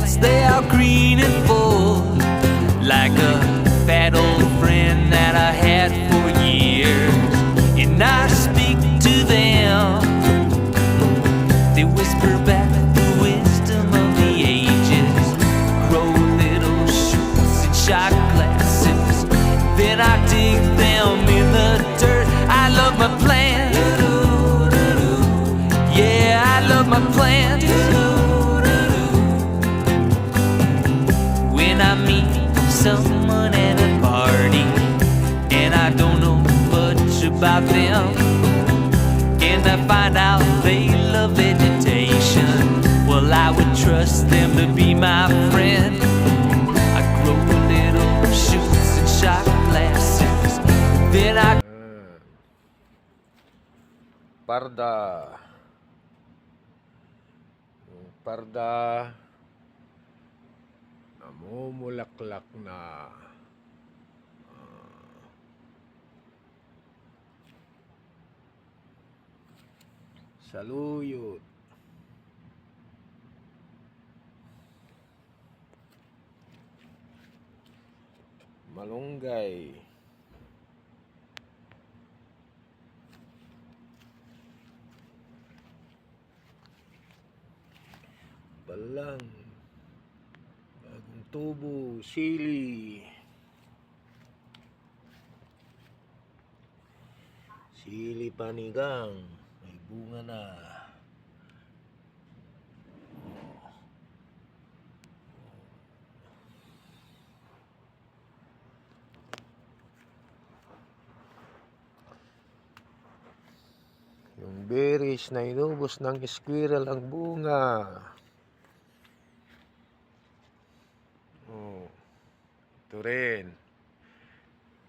plants, they are green and full, like a fat old friend that I had for years. And I speak to them, they whisper back the wisdom of the ages. Grow little shoots and shot glasses, then I dig them in the dirt. I love my plants, yeah, I love my plants. When I meet someone at a party and I don't know much about them, and I find out they love vegetation, well, I would trust them to be my friend. I grow little shoots and shot glasses, then I Parda. Yung parda namumulaklak na. Saluyot. Malunggay. Balang. Bagong tubo. Sili. Sili panigang. May bunga na. Yung berries na inubos ng squirrel ang bunga. Oh, ito rin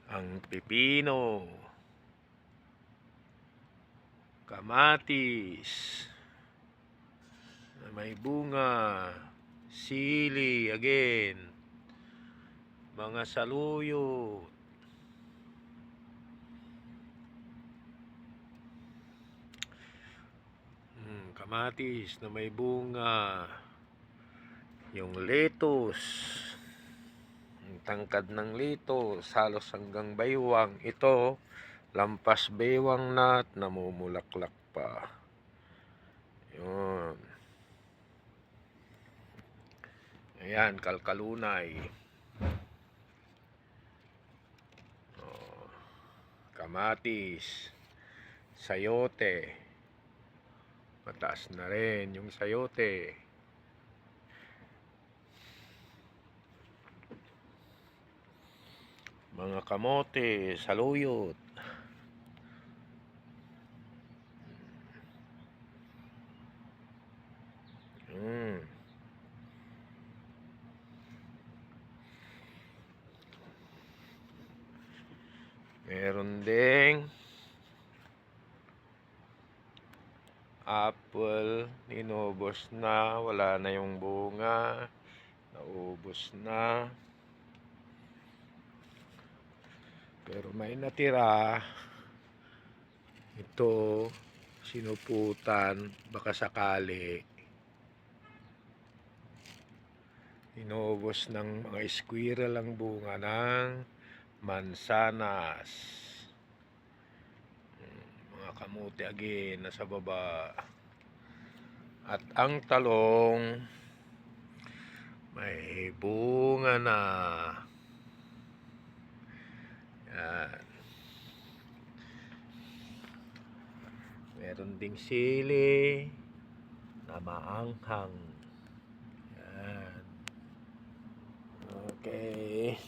ang pipino, kamatis na may bunga, sili again, mga saluyot, kamatis na may bunga, yung lettuce, yung tangkad ng lettuce halos hanggang baywang. Ito lampas baywang na at namumulaklak pa. Yun. Ayan, kalkalunay. Kamatis, sayote. Mataas na rin yung sayote. Mga kamote, saluyot. Meron ding apple, inubos na, wala na yung bunga, naubos na. Pero may natira. Ito, sinuputan, baka sakali. Inubos ng mga squirrel ang bunga ng mansanas. Mga kamote again, nasa baba. At ang talong, may bunga na. Yan. Meron ding sili na maanghang. Yan. Okay.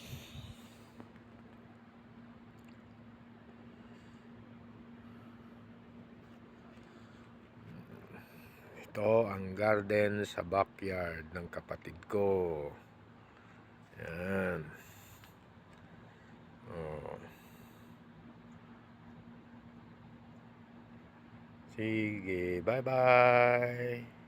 Ito ang garden sa backyard ng kapatid ko. Yan. Oh. Sige, bye-bye.